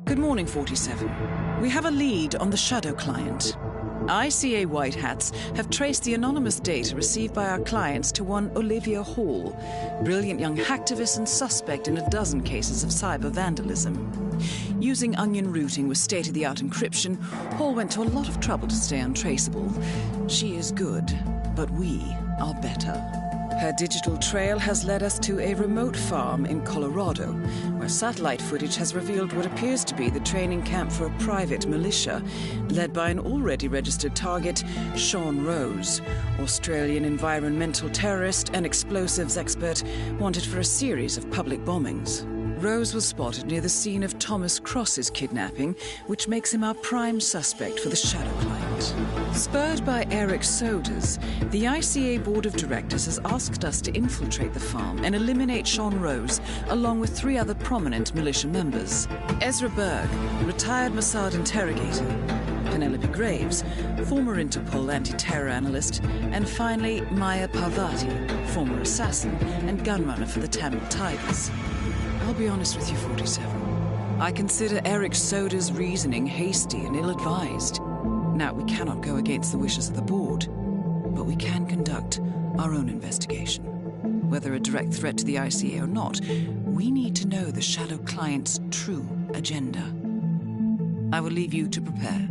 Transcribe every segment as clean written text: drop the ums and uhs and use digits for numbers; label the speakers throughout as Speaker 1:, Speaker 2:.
Speaker 1: Good morning, 47. We have a lead on the Shadow client. ICA White Hats have traced the anonymous data received by our clients to one Olivia Hall, brilliant young hacktivist and suspect in a dozen cases of cyber vandalism. Using onion routing with state-of-the-art encryption, Hall went to a lot of trouble to stay untraceable. She is good, but we are better. Her digital trail has led us to a remote farm in Colorado, where satellite footage has revealed what appears to be the training camp for a private militia, led by an already registered target, Sean Rose, Australian environmental terrorist and explosives expert wanted for a series of public bombings. Rose was spotted near the scene of Thomas Cross's kidnapping, which makes him our prime suspect for the Shadow client. Spurred by Eric Soders, the ICA Board of Directors has asked us to infiltrate the farm and eliminate Sean Rose, along with 3 other prominent militia members. Ezra Berg, retired Mossad interrogator, Penelope Graves, former Interpol anti-terror analyst, and finally Maya Parvati, former assassin and gunrunner for the Tamil Tigers. I'll be honest with you, 47. I consider Eric Soda's reasoning hasty and ill-advised. Now, we cannot go against the wishes of the board, but we can conduct our own investigation. Whether a direct threat to the ICA or not, we need to know the Shadow client's true agenda. I will leave you to prepare.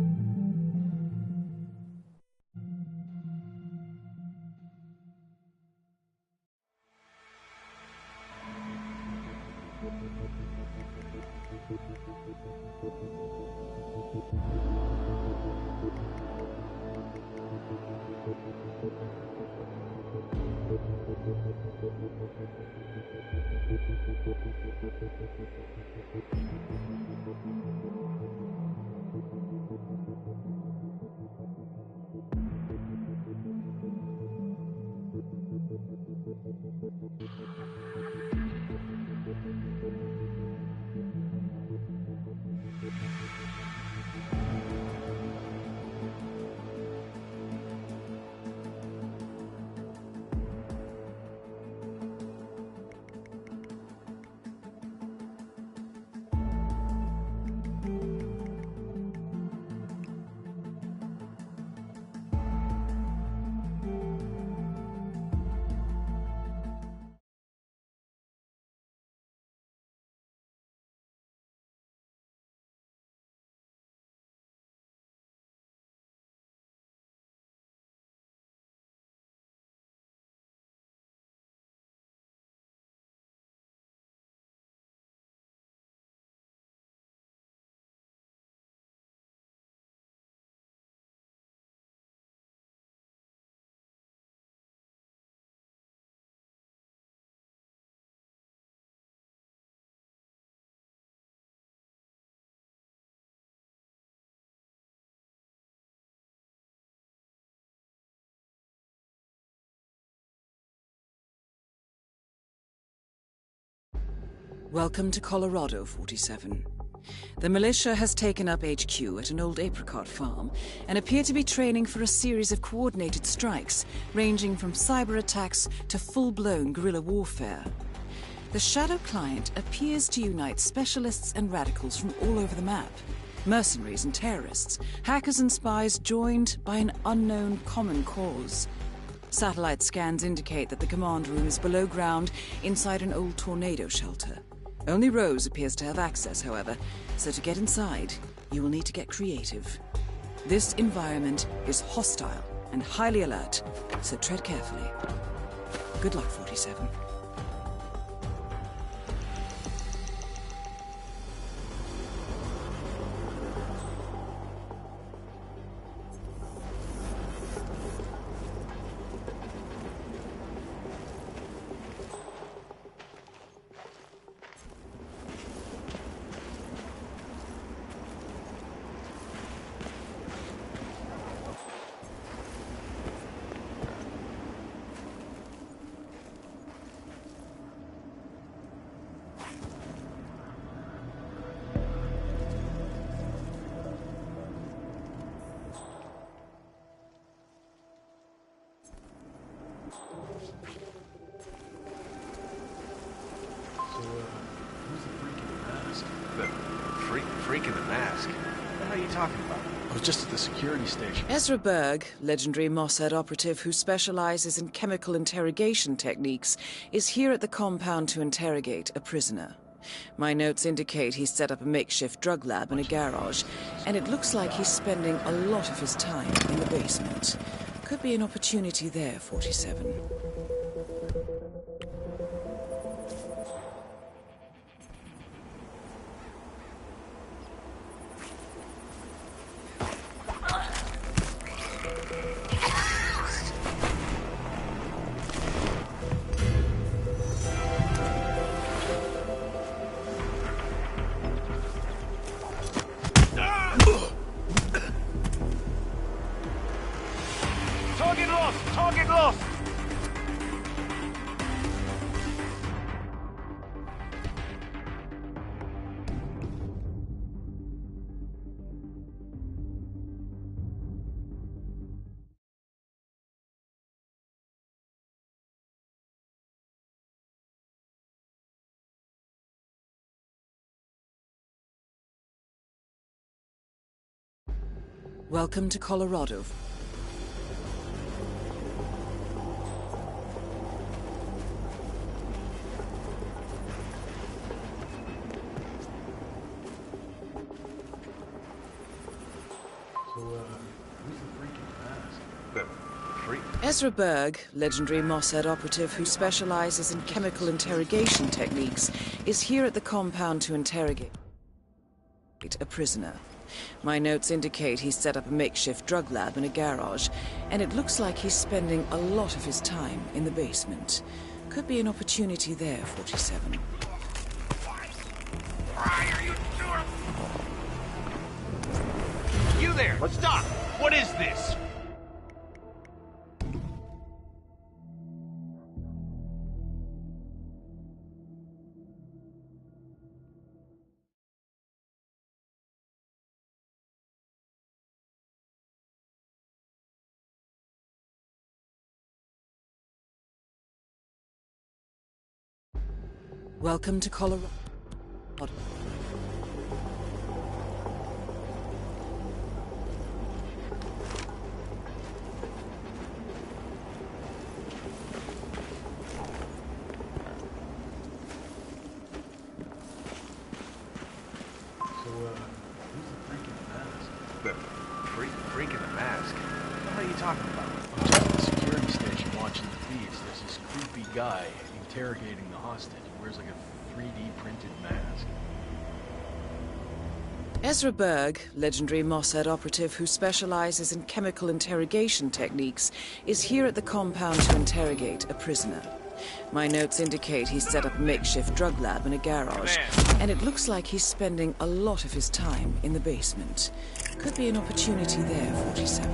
Speaker 1: Welcome to Colorado, 47. The militia has taken up HQ at an old apricot farm and appear to be training for a series of coordinated strikes, ranging from cyber attacks to full-blown guerrilla warfare. The Shadow client appears to unite specialists and radicals from all over the map. Mercenaries and terrorists, hackers and spies joined by an unknown common cause. Satellite scans indicate that the command room is below ground inside an old tornado shelter. Only Rose appears to have access, however, so to get inside, you will need to get creative. This environment is hostile and highly alert, so tread carefully. Good luck, 47.
Speaker 2: freak in the mask. What the hell are you talking about?
Speaker 3: I was just at the security station.
Speaker 1: Ezra Berg, legendary Mossad operative who specializes in chemical interrogation techniques, is here at the compound to interrogate a prisoner. My notes indicate he's set up a makeshift drug lab in a garage, and it looks like he's spending a lot of his time in the basement. Could be an opportunity there, 47.
Speaker 2: Target lost! Target lost!
Speaker 1: Welcome to Colorado. Ezra Berg, legendary Mossad operative who specializes in chemical interrogation techniques, is here at the compound to interrogate a prisoner. My notes indicate he's set up a makeshift drug lab in a garage, and it looks like he's spending a lot of his time in the basement. Could be an opportunity there, 47.
Speaker 2: Why are you doing? You there! Stop! What is this?
Speaker 1: Welcome to Colorado.
Speaker 2: The freak in the mask? What the hell are you talking about?
Speaker 3: I was just at the security station watching the feeds. There's this creepy guy interrogating the hostage. He wears like a 3D printed mask.
Speaker 1: Ezra Berg, legendary Mossad operative who specializes in chemical interrogation techniques, is here at the compound to interrogate a prisoner. My notes indicate he's set up a makeshift drug lab in a garage, and it looks like he's spending a lot of his time in the basement. Could be an opportunity there, 47.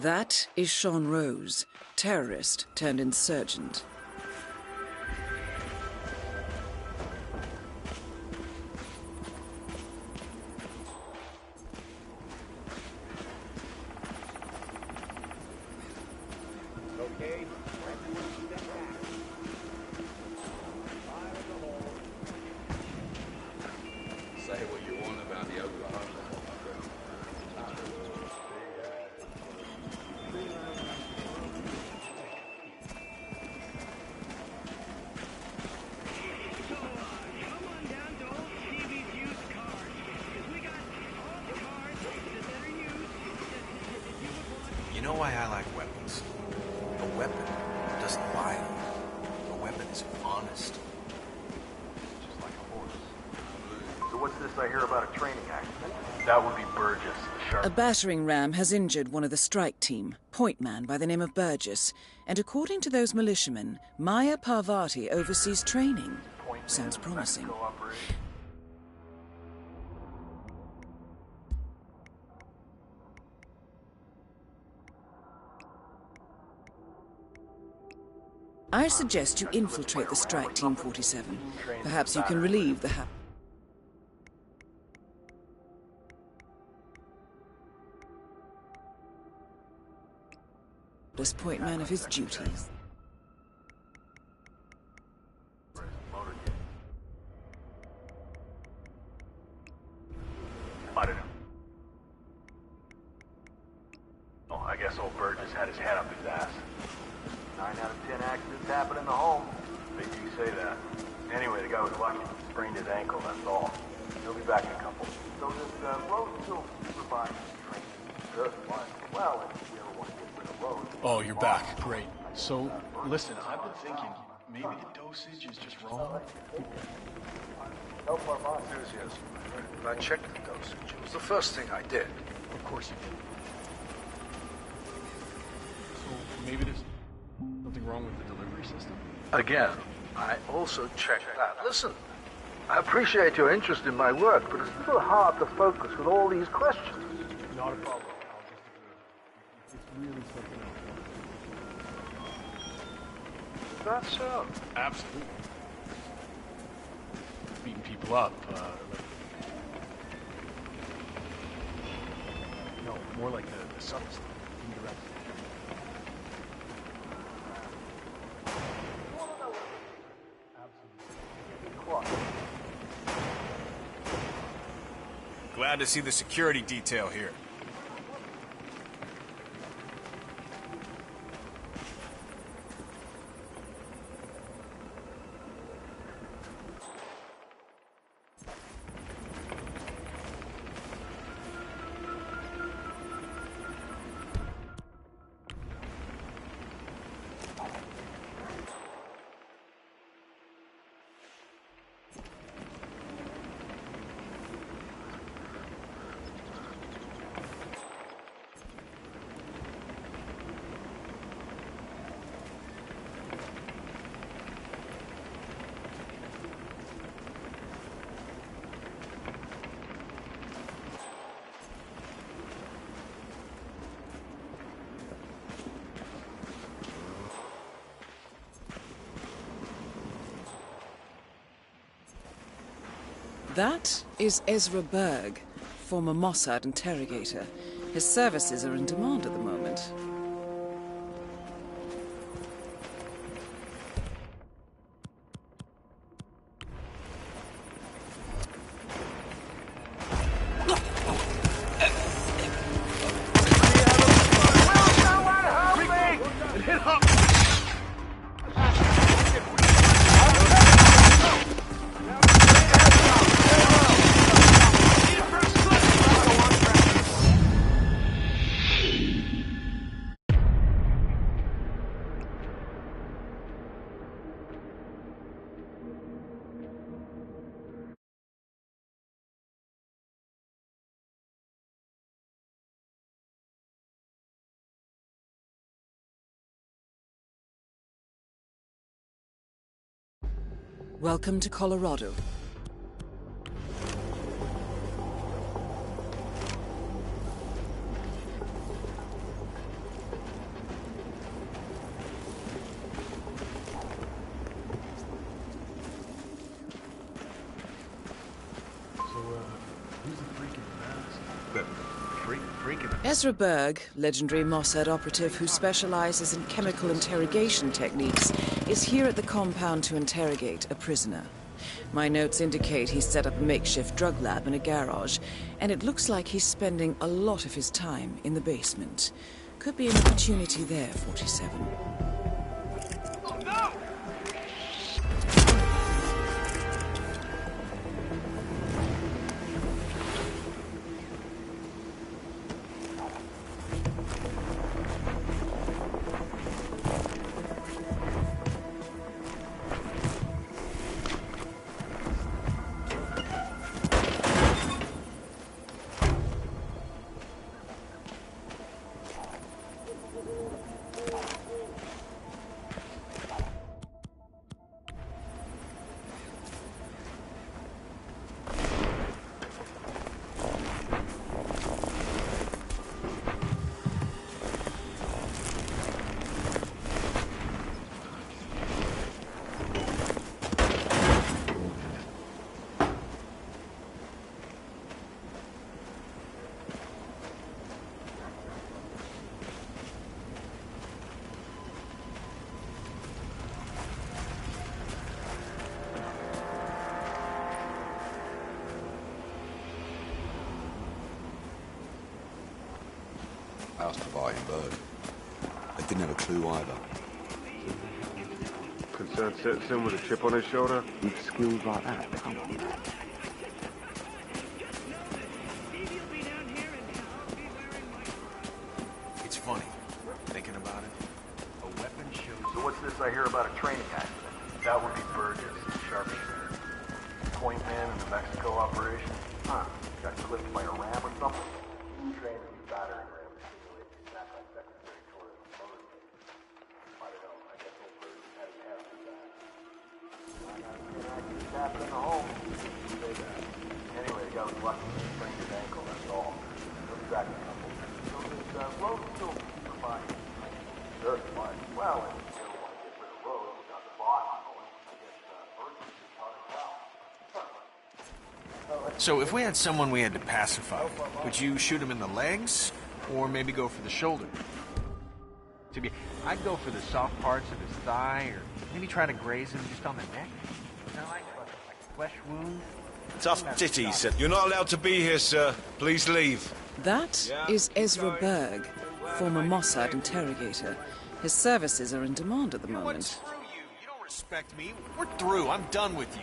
Speaker 1: That is Sean Rose, terrorist turned insurgent.
Speaker 2: Okay.
Speaker 4: Say what you want about the Oklahoma.
Speaker 2: just wild. The weapon is honest.
Speaker 3: Just like a horse.
Speaker 5: So what's this I hear about a training accident?
Speaker 3: That would be Burgess, the sheriff.
Speaker 1: A battering ram has injured one of the strike team, point man by the name of Burgess, and according to those militiamen, Maya Parvati oversees training. Sounds promising. I suggest you infiltrate the strike team, 47. Perhaps you can relieve the this point man of his duties.
Speaker 5: I don't know. Oh, I guess old Burgess had his head up his ass. 9 out of 10 accidents happen in the home. They do say that. Anyway, the guy was lucky. Sprained his ankle, that's all. He'll be back in a couple. So this road still supervised training. Good, fine. Well, if we ever want to get rid of roads...
Speaker 3: Oh, you're back. Great. So, listen, I've been thinking maybe the dosage is just wrong.
Speaker 5: Help our boss.
Speaker 2: Enthusiasm. I checked the dosage. It was the first thing I did.
Speaker 3: Of course you did. So, maybe there's something wrong with the delivery system?
Speaker 2: Again, I also checked that. Listen, I appreciate your interest in my work, but it's a little hard to focus with all these questions.
Speaker 3: Not a problem. I'll just agree. It's really something else.
Speaker 2: Is that so?
Speaker 3: Absolutely. Beating people up, no, more like the substance, indirect.
Speaker 6: Glad to see the security detail here.
Speaker 1: That is Ezra Berg, former Mossad interrogator. His services are in demand at the moment. Welcome to Colorado.
Speaker 3: Who's the freak in the mask?
Speaker 2: The freak in the...
Speaker 1: Ezra Berg, legendary Mossad operative who specializes in chemical interrogation techniques, is here at the compound to interrogate a prisoner. My notes indicate he's set up a makeshift drug lab in a garage, and it looks like he's spending a lot of his time in the basement. Could be an opportunity there, 47.
Speaker 5: Oh, no!
Speaker 4: house providing bird. They didn't have a clue either.
Speaker 7: Concerned citizen with a chip on his shoulder?
Speaker 8: With skills like that, come on.
Speaker 6: It's funny, thinking about it.
Speaker 5: A weapon shows. So what's this I hear about a training accident? That would be Burgess, sharpshooter. Point man in the Mexico operation? Huh. Got clipped by a ram or something? Trained to be battering ram to simulate the attack on Secretary Torres' motorcade. I don't know. I guess old Burgess had his hand up his ass. 9 out of 10 accidents happen in the home. Say that. Anyway, the guy was lucky. Sprained his ankle, that's all. He'll be back in a couple. So this road still fine. Sure, fine. Well, if you don't want to get rid of road, we got the boss going. I guess Burgess is hard as hell.
Speaker 6: So if we had someone we had to pacify, would you shoot him in the legs, or maybe go for the shoulder?
Speaker 9: To be, I'd go for the soft parts of his thigh, or maybe try to graze him just on the neck. You know, like a flesh wound.
Speaker 10: Tough titties. You're not allowed to be here, sir. Please leave.
Speaker 1: That is Ezra Berg, former Mossad interrogator. His services are in demand at the moment.
Speaker 6: Screw you. You don't respect me. We're through. I'm done with you.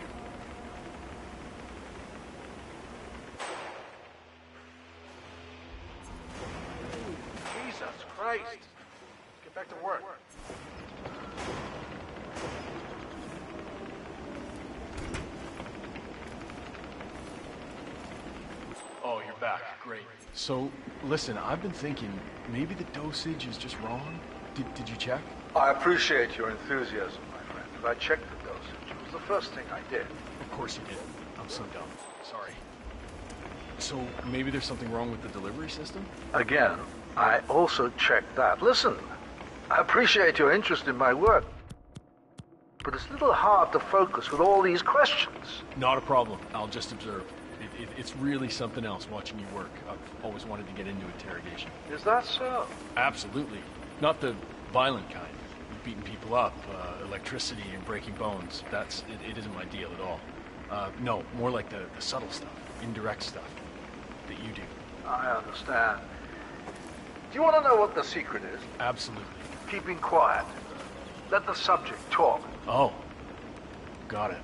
Speaker 2: Jesus Christ. Get back to work.
Speaker 3: Oh, you're back. Great. So, listen, I've been thinking, maybe the dosage is just wrong? Did you check?
Speaker 2: I appreciate your enthusiasm, my friend, but I checked the dosage. It was the first thing I did.
Speaker 3: Of course you did. I'm so dumb. Sorry. So, maybe there's something wrong with the delivery system?
Speaker 2: Again, I also checked that. Listen, I appreciate your interest in my work, but it's a little hard to focus with all these questions.
Speaker 3: Not a problem. I'll just observe. It's really something else watching you work. I've always wanted to get into interrogation.
Speaker 2: Is that so?
Speaker 3: Absolutely. Not the violent kind. Beating people up, electricity and breaking bones. It isn't my deal at all. No, more like the subtle stuff, indirect stuff that you do.
Speaker 2: I understand. Do you want to know what the secret is?
Speaker 3: Absolutely.
Speaker 2: Keeping quiet. Let the subject talk.
Speaker 3: Oh, got it.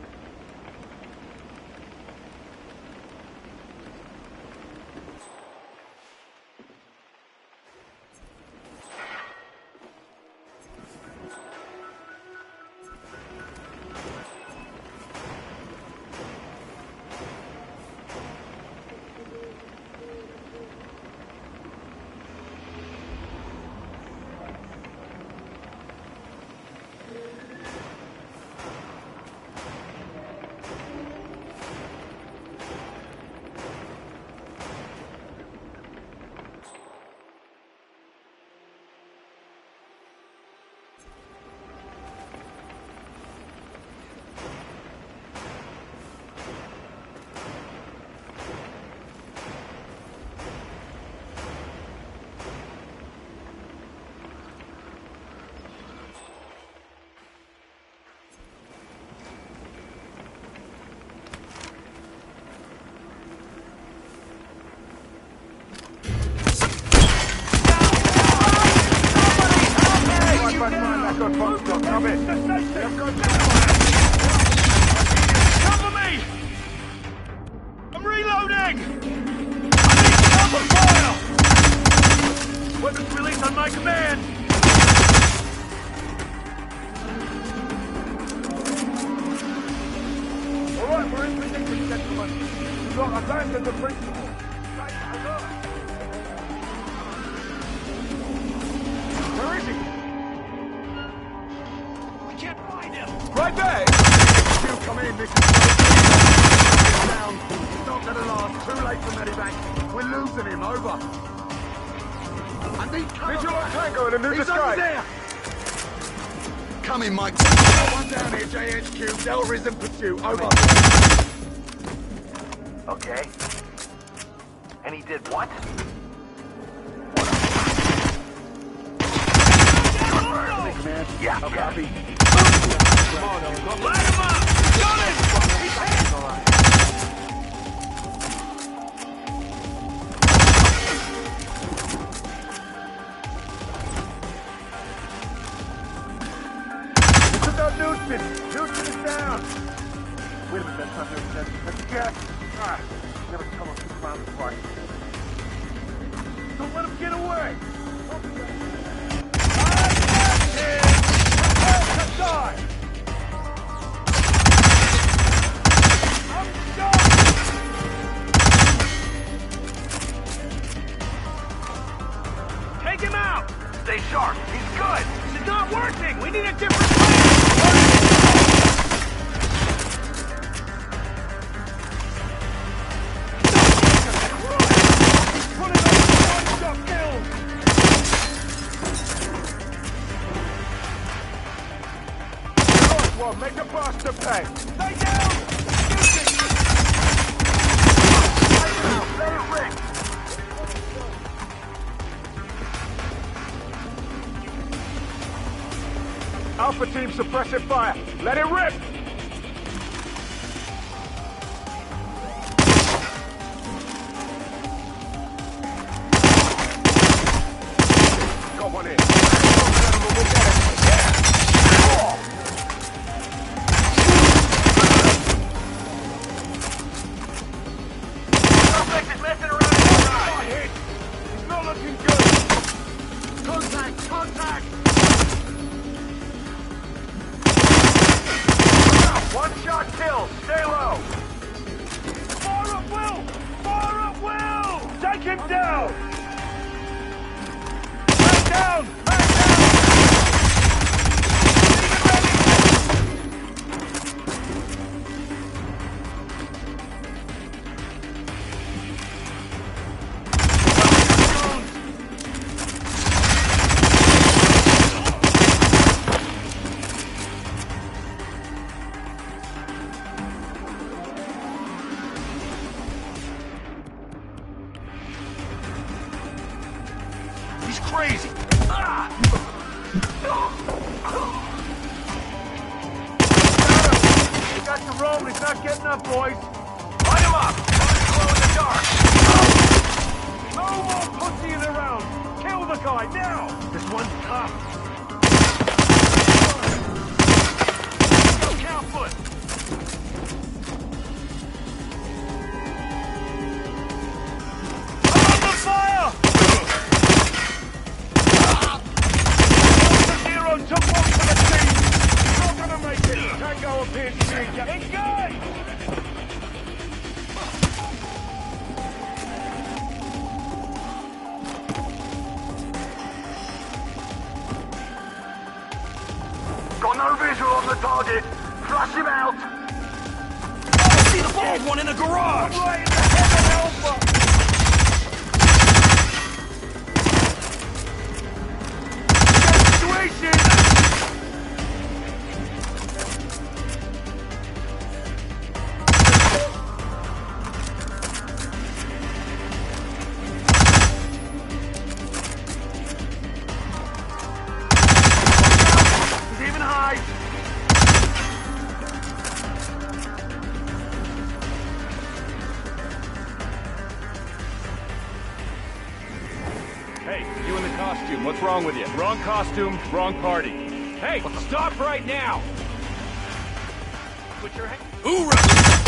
Speaker 10: Cover me! I'm reloading! I need cover fire! Weapons released on my command!
Speaker 7: All right, we're in position, gentlemen. We've got abandoned the principle. Where is he?
Speaker 10: We can't find him!
Speaker 7: Right there! You come in, Mr. Down. It's not gonna last. Too late for medevac. We're losing him. Over. I need cover. Visual on Tango in a new disguise. There.
Speaker 10: Come in, Mike.
Speaker 7: One down here, JHQ. Delta is in pursuit. Over.
Speaker 5: Okay. And he did what? Yeah, copy.
Speaker 10: Light him up! Got him! He's hit!
Speaker 7: got Newton! Newton is down! Wait a minute, that's not Newton. That's Jack. Ah, never come up to around the party. Don't let him get away!
Speaker 5: Take him out! Stay sharp. He's good. This is not working. We need a different plan.
Speaker 7: Make a buster pay! Stay down! Let it rip! Alpha team suppressive fire! Let it rip! Got one in. We'll get it.
Speaker 5: Crazy! Ah!
Speaker 7: We got the roll, he's not getting up, boys!
Speaker 5: Light him up! Glow in the dark!
Speaker 7: No more pussying around! Kill the guy, now! This one's tough!
Speaker 5: Go Cowfoot! I'm under fire!
Speaker 7: Took one for the team! Not gonna make it! Tango appears to be engaged!
Speaker 5: Got no visual on the target! Flush him out!
Speaker 10: I see the bald one in the garage!
Speaker 7: Right in the head of Alpha!
Speaker 11: What's wrong with you? Wrong costume, wrong party. Hey, stop right now!
Speaker 5: Put your hand...
Speaker 10: Hoorah!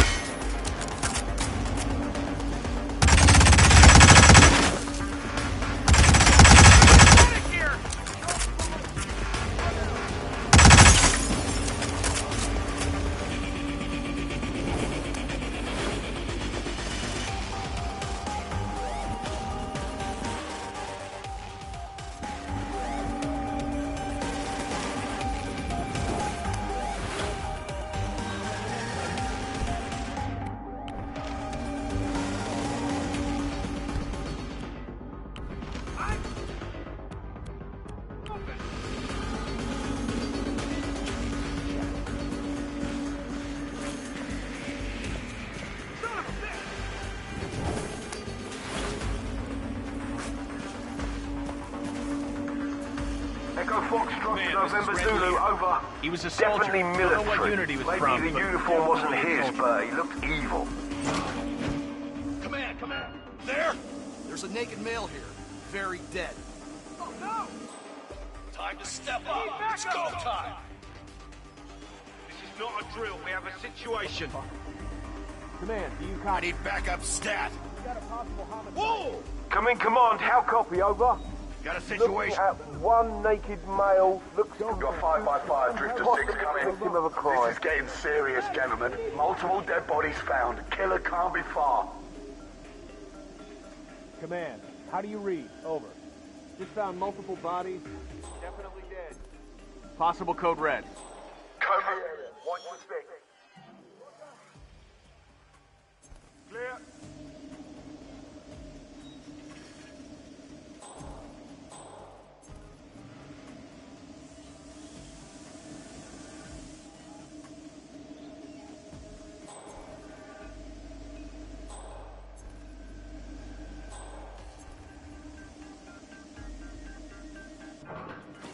Speaker 5: Man, November Zulu, over.
Speaker 11: He was a soldier.
Speaker 5: Definitely military.
Speaker 11: I don't know what unit he was
Speaker 5: Maybe
Speaker 11: from,
Speaker 5: the
Speaker 11: but
Speaker 5: uniform wasn't his, but he looked evil.
Speaker 10: Come on. There? There's a naked male here. Very dead.
Speaker 5: Oh, no!
Speaker 10: Time to step up. It's go time. drill. We have a situation.
Speaker 11: Command, do you
Speaker 10: I
Speaker 11: copy?
Speaker 10: need backup stat.
Speaker 11: Got a possible homicide.
Speaker 10: Whoa!
Speaker 7: Come in, command. How copy? Over.
Speaker 10: Got a
Speaker 7: Looking
Speaker 10: situation.
Speaker 7: at one naked male. Looks.
Speaker 2: You're 5x5, Drifter 6, come in.
Speaker 7: Victim of a crime.
Speaker 2: This is getting serious, gentlemen. Multiple dead bodies found. Killer can't be far.
Speaker 11: Command, how do you read? Over. Just found multiple bodies.
Speaker 9: Definitely dead. Possible code red.
Speaker 2: Cover the area. Watch the stick.
Speaker 7: Clear.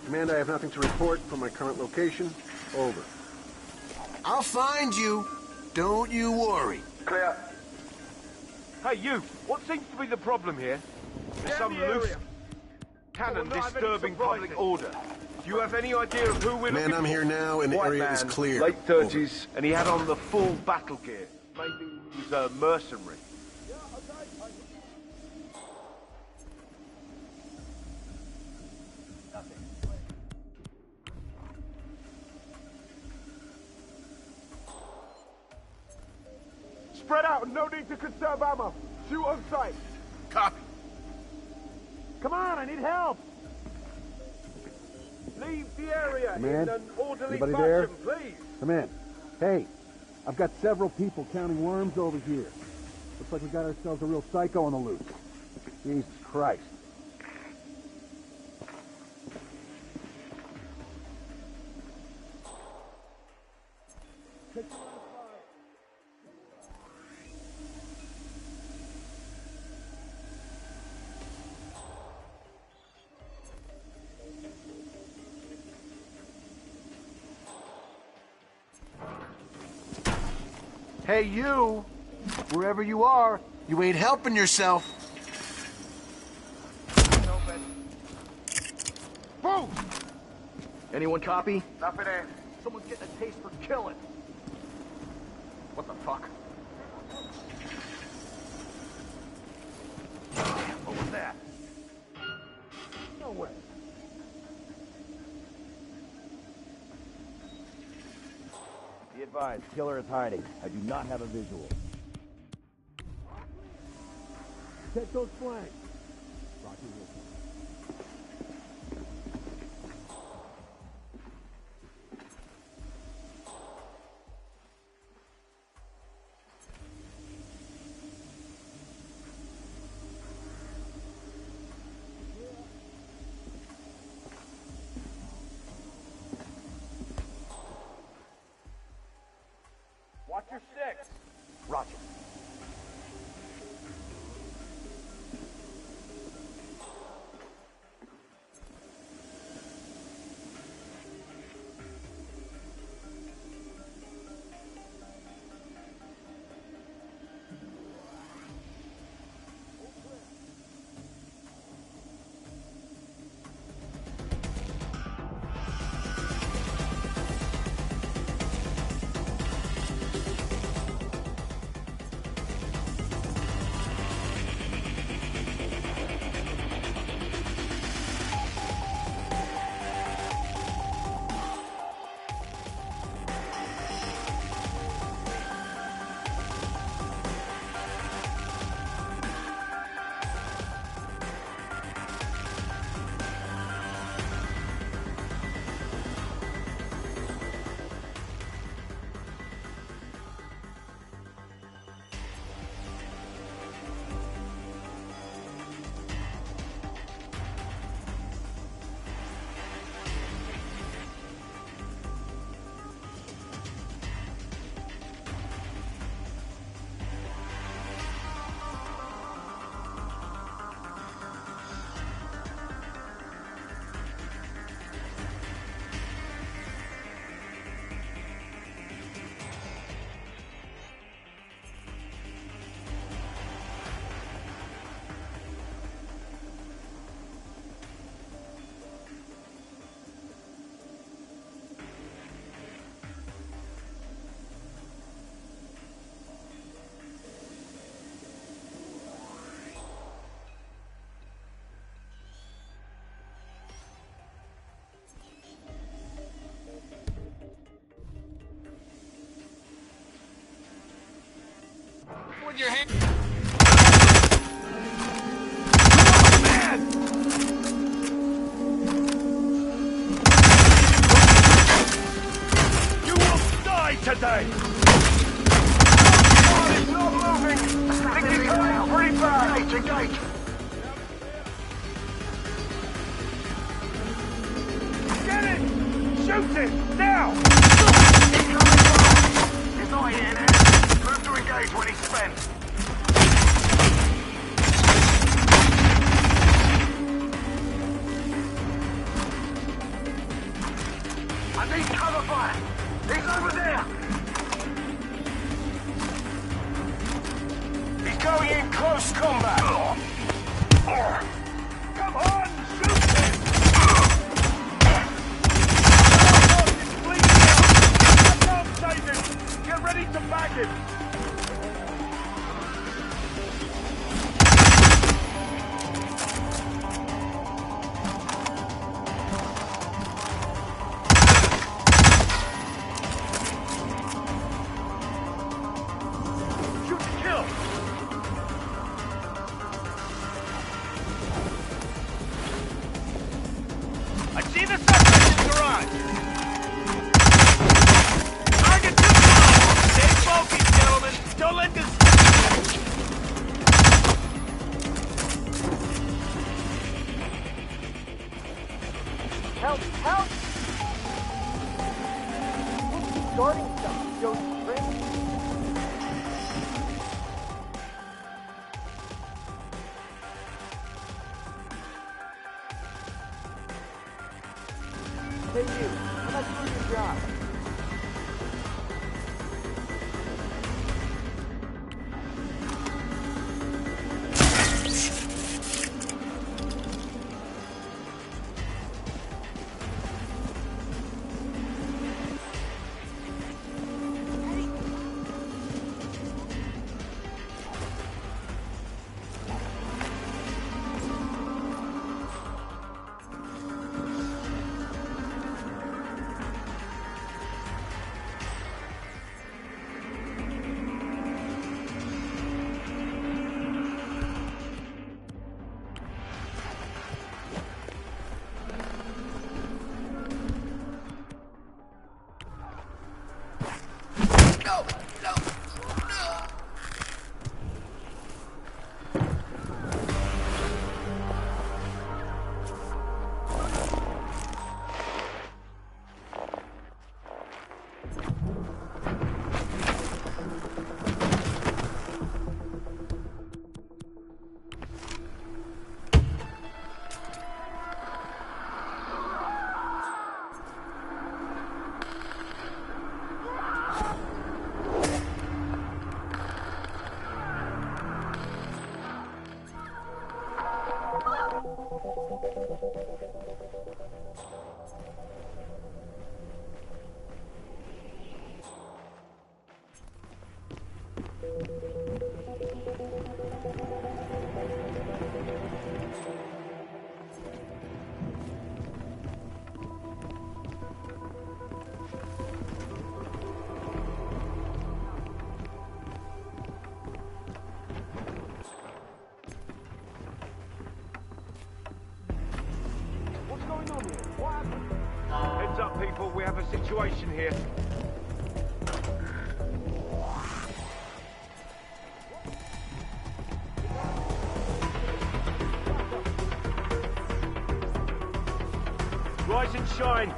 Speaker 12: Command, I have nothing to report from my current location. Over.
Speaker 13: I'll find you. Don't you worry.
Speaker 2: Clear.
Speaker 7: Hey, you. What seems to be the problem here? There's some loose cannon disturbing public order. Do you have any idea of who we're
Speaker 12: Man,
Speaker 7: looking
Speaker 12: I'm
Speaker 7: for?
Speaker 12: here now, and the
Speaker 7: White
Speaker 12: area
Speaker 7: man,
Speaker 12: is clear.
Speaker 7: Late 30s, and he had on the full battle gear. Maybe he was a mercenary. Spread out, no need to conserve ammo. Shoot on sight.
Speaker 10: Copy.
Speaker 11: Come on, I need help!
Speaker 7: Leave the area
Speaker 12: Command?
Speaker 7: in an orderly
Speaker 12: Anybody
Speaker 7: fashion,
Speaker 12: there?
Speaker 7: please.
Speaker 12: Come in. Hey, I've got several people counting worms over here. Looks like we got ourselves a real psycho on the loose. Jesus Christ.
Speaker 13: Hey, you! Wherever you are, you ain't helping yourself.
Speaker 7: Boom!
Speaker 9: Anyone copy?
Speaker 7: Nothing in.
Speaker 9: Someone's getting a taste for killing. What the fuck? What was that?
Speaker 7: No way.
Speaker 11: Be advised, killer is hiding. I do not have a visual. Check those flanks. Rocky will.
Speaker 7: Watch your six.
Speaker 9: Roger. with your hand.
Speaker 11: You will die today!
Speaker 7: It's not moving! Think he's coming pretty fast! Engage!
Speaker 11: Get it! Shoot it! Now!
Speaker 7: He's coming fast! He's not here now! Move to engage when he's spent! I need cover fire! He's over there! He's going in close combat!
Speaker 11: Come on! Shoot him! Please, I can't save him! Get ready to back him! Shoot to kill! I see the suspect in the garage! Target too close! Stay focused, gentlemen! Don't let this...
Speaker 9: Help! Help! Starting stuff. Joe Spring. Hey you, how about you do your job?
Speaker 11: Heads up, people. We have a situation here. Rise and shine.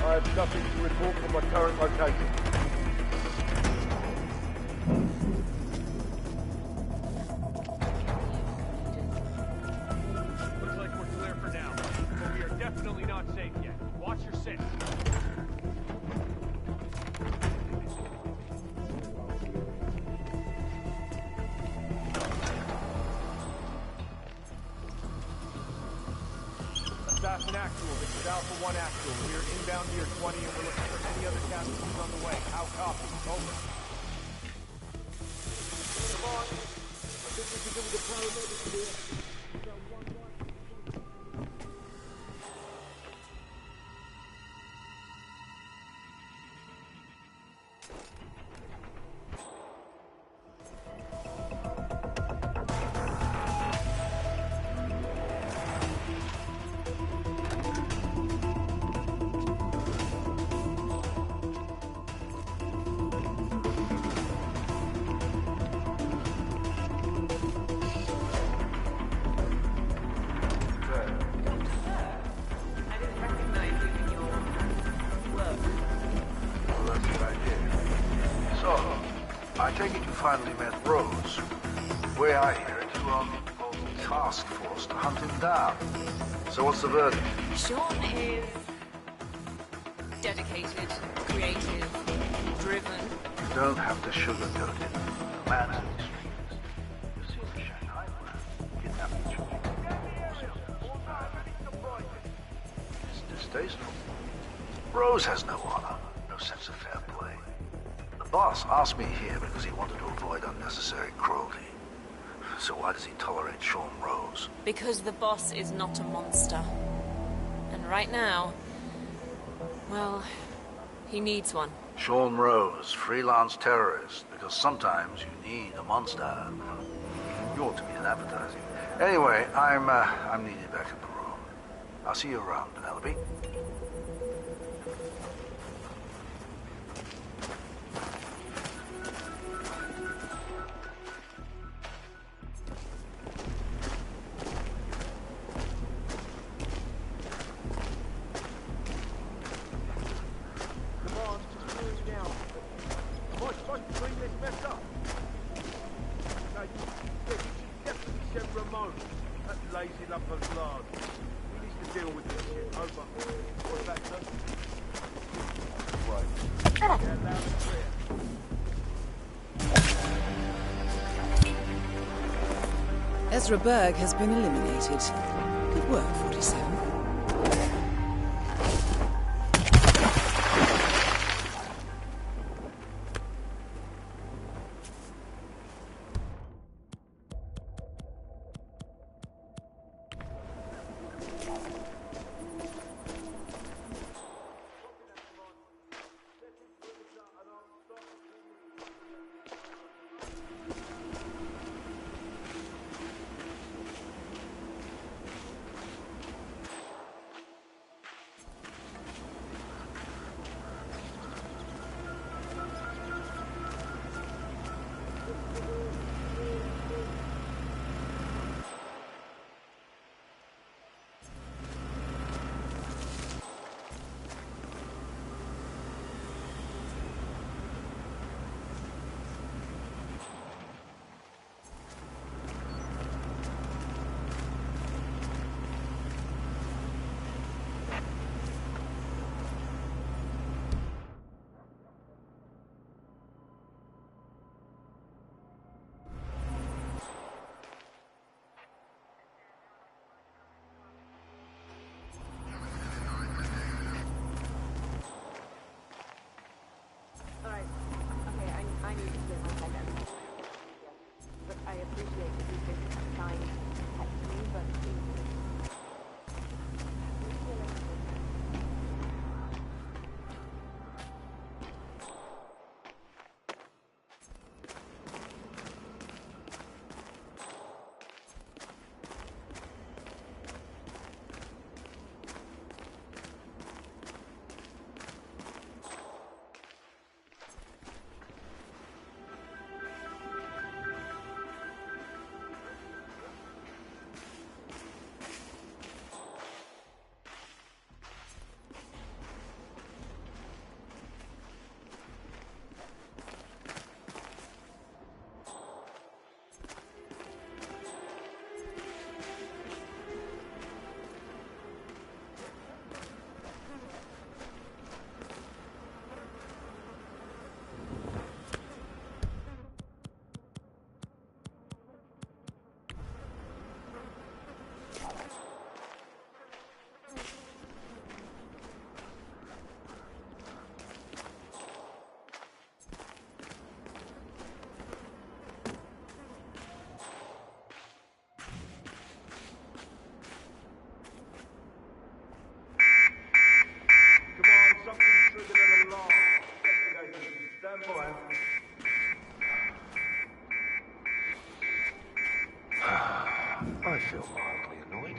Speaker 11: I have nothing to report from my current location.
Speaker 14: Looks like we're clear for now, but we are definitely not safe yet. Watch your six.
Speaker 11: Assassin Actual, this is Alpha 1 Actual. We are inbound Gear 20 and we're looking for any other casualties on the way. How copy? Over.
Speaker 2: I take it you finally met Rose. The way I hear it, you are on the task force to hunt him down. So what's the verdict?
Speaker 15: Sean is dedicated, creative, driven.
Speaker 2: You don't have to sugarcoat it. The man's in the streets. You've seen the Shanghai plan. Kidnapping children. It's distasteful. Rose has no honor, no sense of fair play. The boss asked me here because he wanted to avoid unnecessary cruelty. So why does he tolerate Sean Rose?
Speaker 15: Because the boss is not a monster. And right now, well, he needs one.
Speaker 2: Sean Rose, freelance terrorist, because sometimes you need a monster. You ought to be in advertising. Anyway, I'm needed back in the room. I'll see you around, Penelope.
Speaker 1: Ezra Berg has been eliminated. Good work, 47.
Speaker 2: I feel mildly annoyed.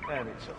Speaker 2: And it's off.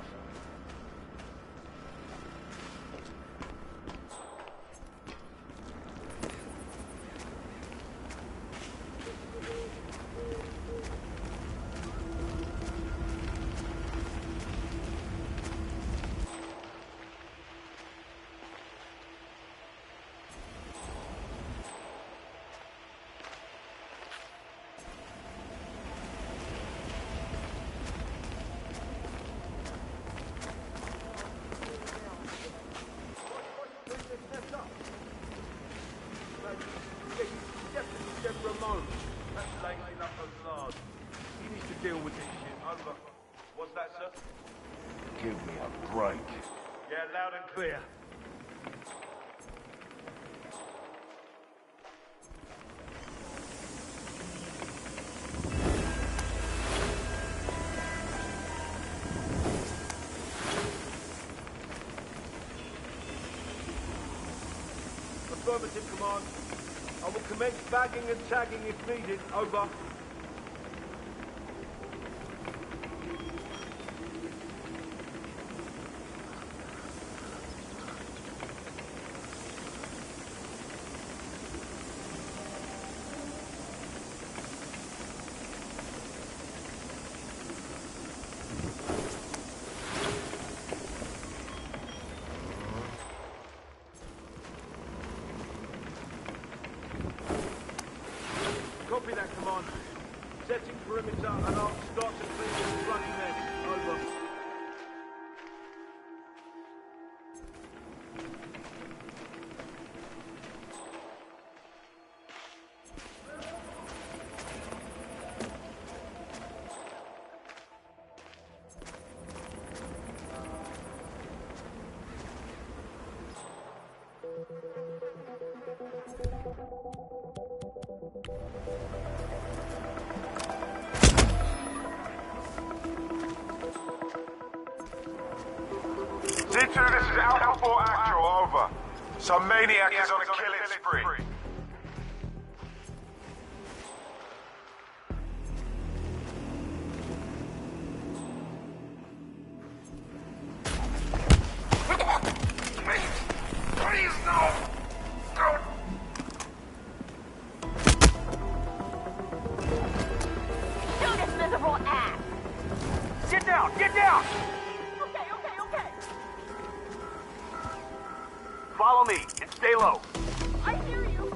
Speaker 11: Deal with this shit. Over. What's that, sir?
Speaker 2: Give me a break.
Speaker 11: Yeah, loud and clear. Affirmative, command. I will commence bagging and tagging if needed. Over. Copy that, command. Setting perimeter and I'll start to clear the bloody men. Over.
Speaker 7: C2, this is Alpha 4 Actual, over. Some maniac is on a killing spree. Please, no! Don't!
Speaker 16: Shoot this miserable ass!
Speaker 11: Get down! Get down!
Speaker 16: Okay.
Speaker 11: Follow me and stay low.
Speaker 16: I hear you.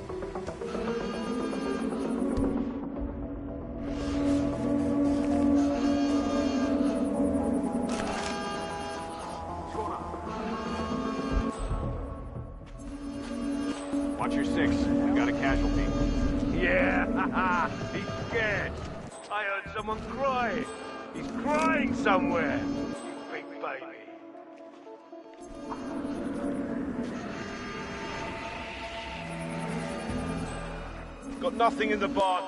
Speaker 11: Watch your six. We got a casualty. Yeah, haha. He's scared. I heard someone cry. He's crying somewhere. You big baby. Got nothing in the barn.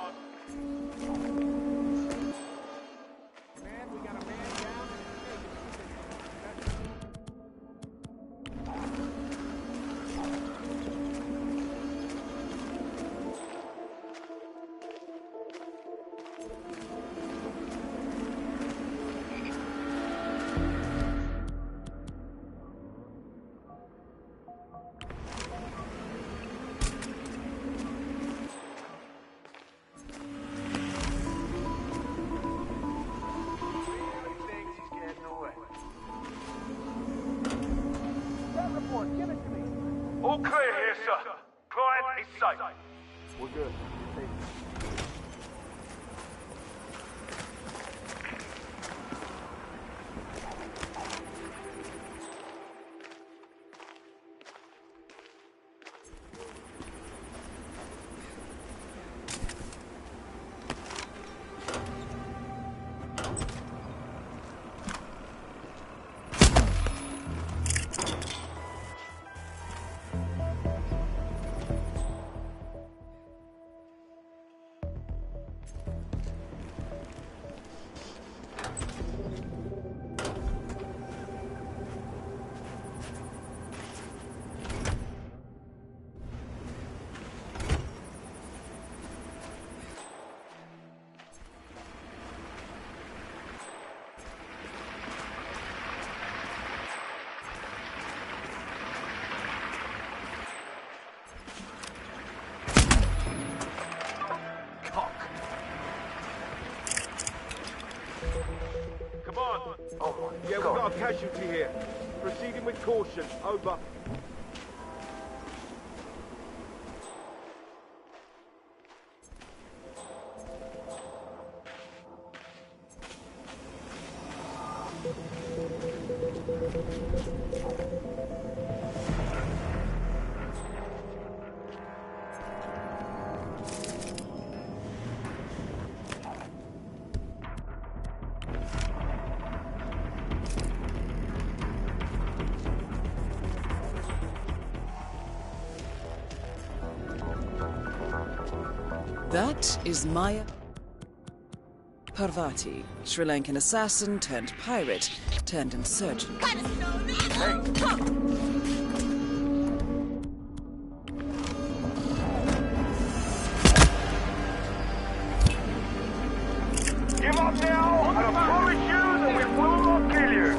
Speaker 11: All clear here, sir. Client is safe.
Speaker 12: We're good.
Speaker 11: got a casualty here. Proceeding with caution. Over.
Speaker 1: That is Maya Parvati, Sri Lankan assassin turned pirate turned insurgent.
Speaker 11: Give up now, and I promise you that we will not kill you.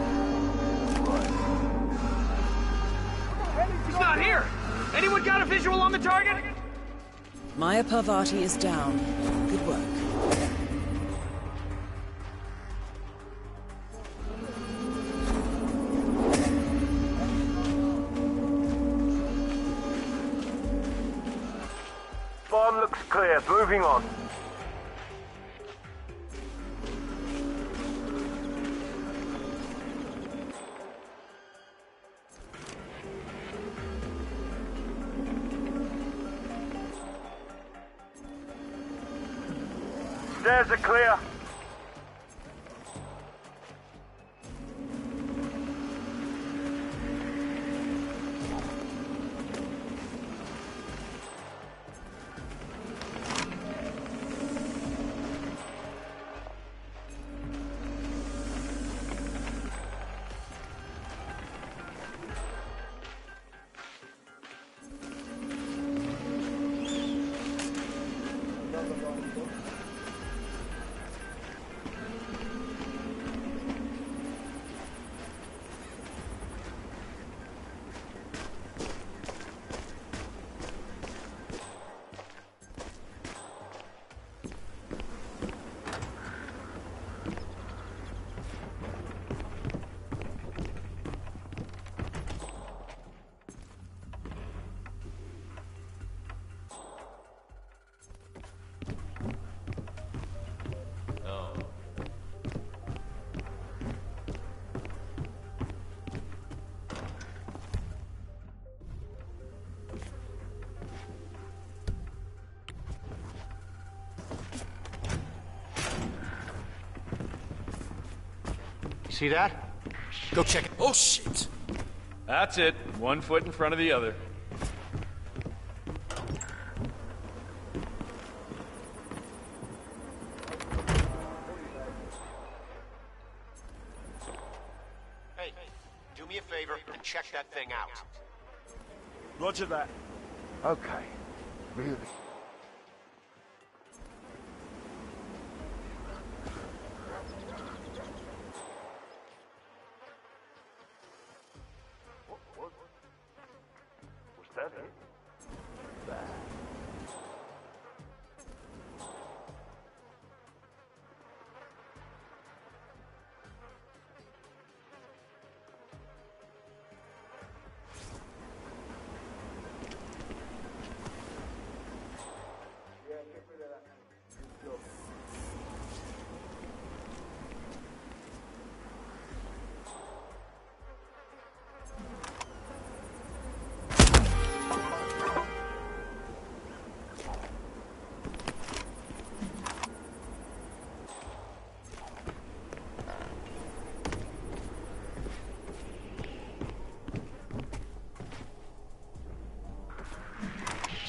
Speaker 14: He's not here! Anyone got a visual on the target?
Speaker 1: Maya Parvati is down. Good work.
Speaker 11: Farm looks clear. Moving on. Stairs are clear.
Speaker 5: See that?
Speaker 10: Go check it. Oh, shit.
Speaker 3: That's it. 1 foot in front of the other.
Speaker 5: Hey, do me a favor and check that thing out.
Speaker 10: Roger that.
Speaker 7: Okay. Really?
Speaker 11: Was that it?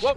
Speaker 3: Whoa!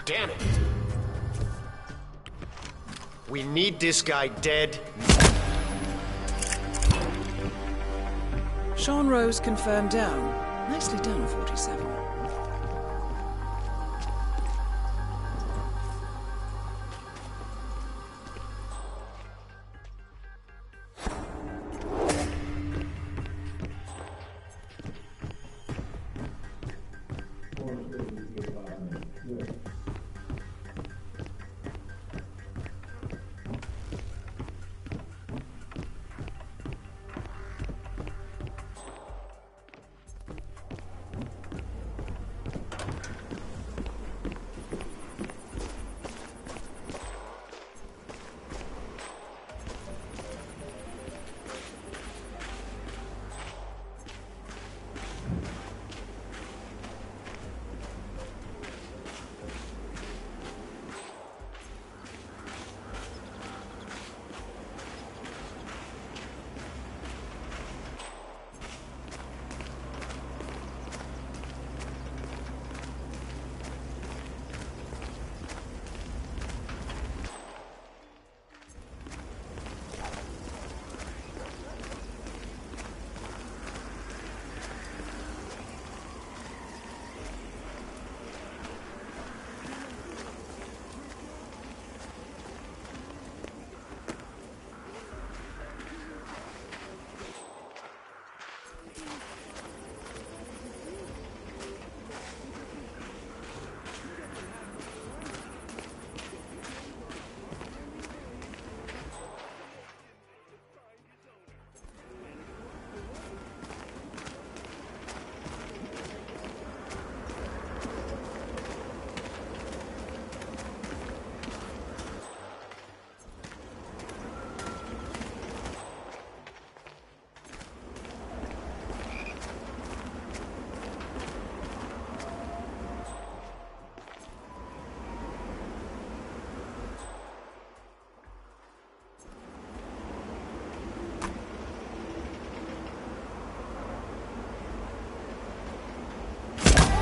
Speaker 5: Damn it. We need this guy dead.
Speaker 1: Sean Rose confirmed down. Nicely done, 47.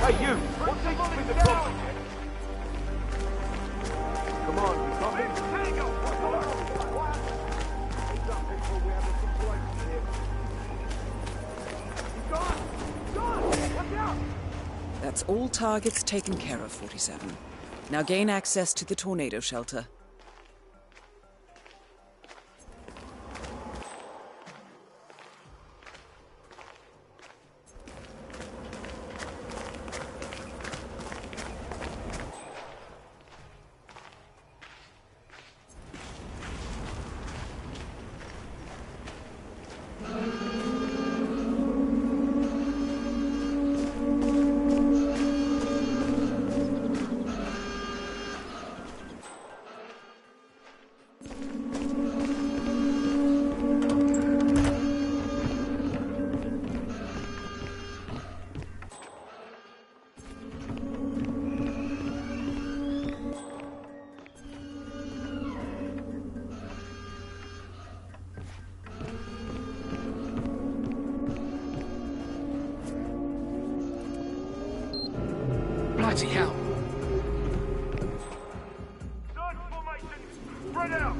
Speaker 11: Hey, you! What seems to be the problem? Come on, you coming? Tango! He's up before we have a situation here. He's gone! Gone! Watch out!
Speaker 1: That's all targets taken care of, 47. Now gain access to the tornado shelter.
Speaker 17: Bloody hell.
Speaker 11: Search formation! Spread out!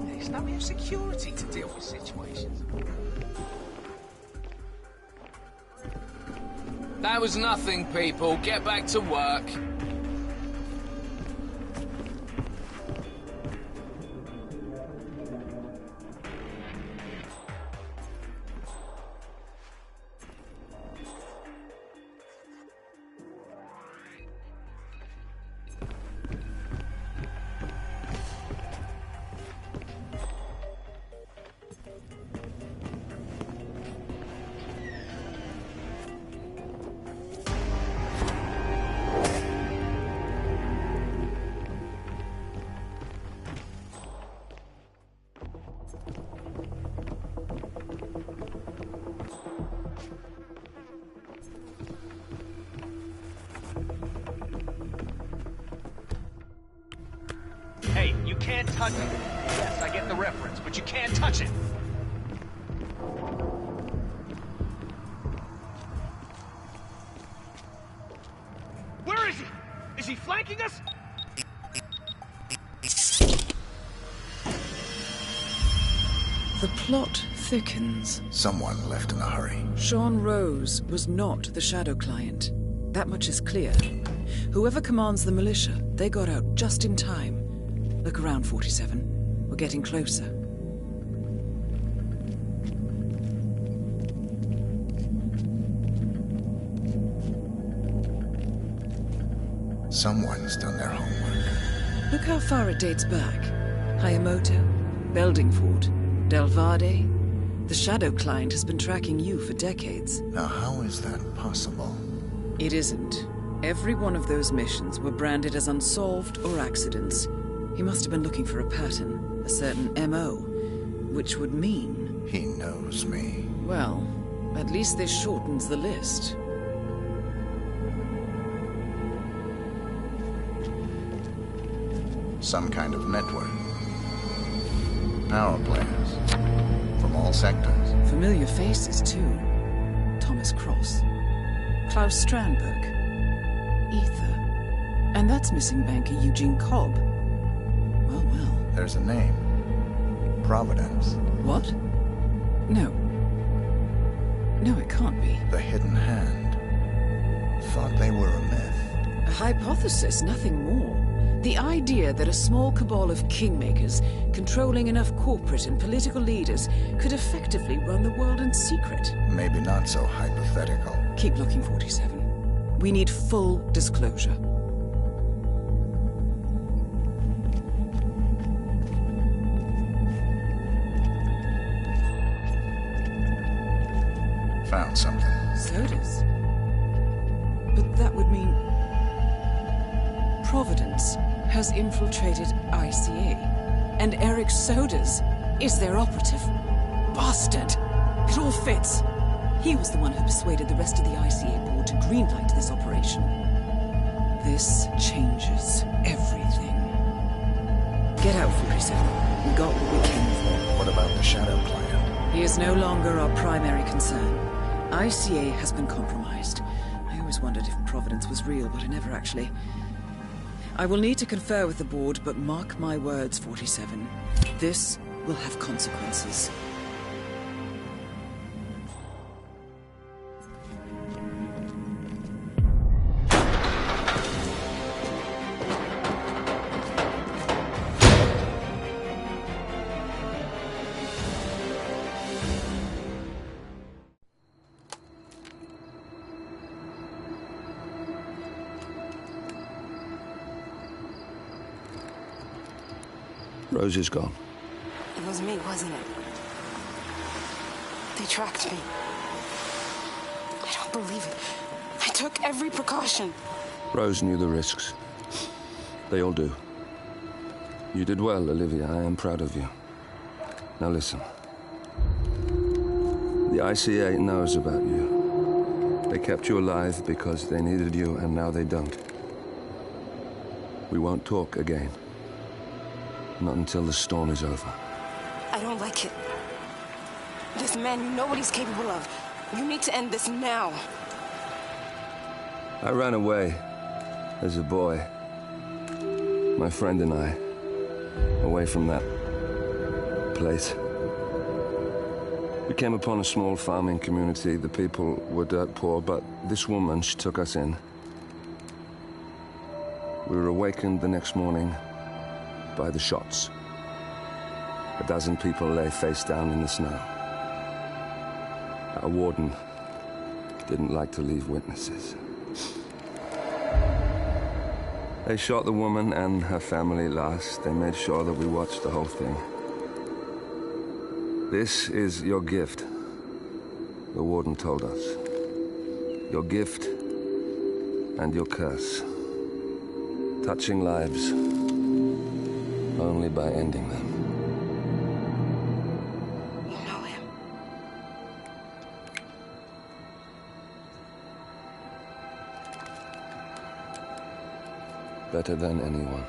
Speaker 17: There's no real security to deal with situations. That was nothing, people. Get back to work.
Speaker 9: Hey, you can't touch it. Yes, I get the reference, but you can't touch it.
Speaker 11: Where is
Speaker 14: taking us?
Speaker 1: The plot thickens.
Speaker 2: Someone left in a hurry.
Speaker 1: Sean Rose was not the Shadow Client. That much is clear. Whoever commands the militia, they got out just in time. Look around, 47. We're getting closer.
Speaker 2: Someone's done their homework.
Speaker 1: Look how far it dates back. Hayamoto, Beldingford, Delvade. The Shadow Client has been tracking you for decades.
Speaker 2: Now, how is that possible?
Speaker 1: It isn't. Every one of those missions were branded as unsolved or accidents. He must have been looking for a pattern, a certain MO, which would mean...
Speaker 2: He knows me.
Speaker 1: Well, at least this shortens the list.
Speaker 2: Some kind of network. Power players. From all sectors.
Speaker 1: Familiar faces, too. Thomas Cross. Klaus Strandberg. Ether. And that's missing banker Eugene Cobb. Well, well.
Speaker 2: There's a name. Providence.
Speaker 1: What? No. No, it can't be.
Speaker 2: The Hidden Hand. Thought they were a myth.
Speaker 1: A hypothesis, nothing more. The idea that a small cabal of kingmakers, controlling enough corporate and political leaders, could effectively run the world in secret.
Speaker 2: Maybe not so hypothetical.
Speaker 1: Keep looking, 47. We need full disclosure.
Speaker 2: Found something.
Speaker 1: Sodas? But that would mean... Providence has infiltrated ICA, and Eric Sodas is their operative. Bastard! It all fits. He was the one who persuaded the rest of the ICA board to greenlight this operation. This changes everything. Get out, 47. We got what we came for.
Speaker 2: What about the Shadow Client?
Speaker 1: He is no longer our primary concern. ICA has been compromised. I always wondered if Providence was real, but I never actually... I will need to confer with the board, but mark my words, 47. This will have consequences.
Speaker 18: Rose is gone.
Speaker 19: It was me, wasn't it? They tracked me. I don't believe it. I took every precaution.
Speaker 18: Rose knew the risks. They all do. You did well, Olivia. I am proud of you. Now listen. The ICA knows about you. They kept you alive because they needed you, and now they don't. We won't talk again. Not until the storm is over.
Speaker 19: I don't like it. This man, you know what he's capable of. You need to end this now.
Speaker 18: I ran away as a boy. My friend and I. Away from that place. We came upon a small farming community. The people were dirt poor, but this woman, she took us in. We were awakened the next morning by the shots. A dozen people lay face down in the snow. Our warden didn't like to leave witnesses. They shot the woman and her family last. They made sure that we watched the whole thing. This is your gift, the warden told us. Your gift and your curse. Touching lives only by ending them.
Speaker 19: You know him.
Speaker 18: Better than anyone.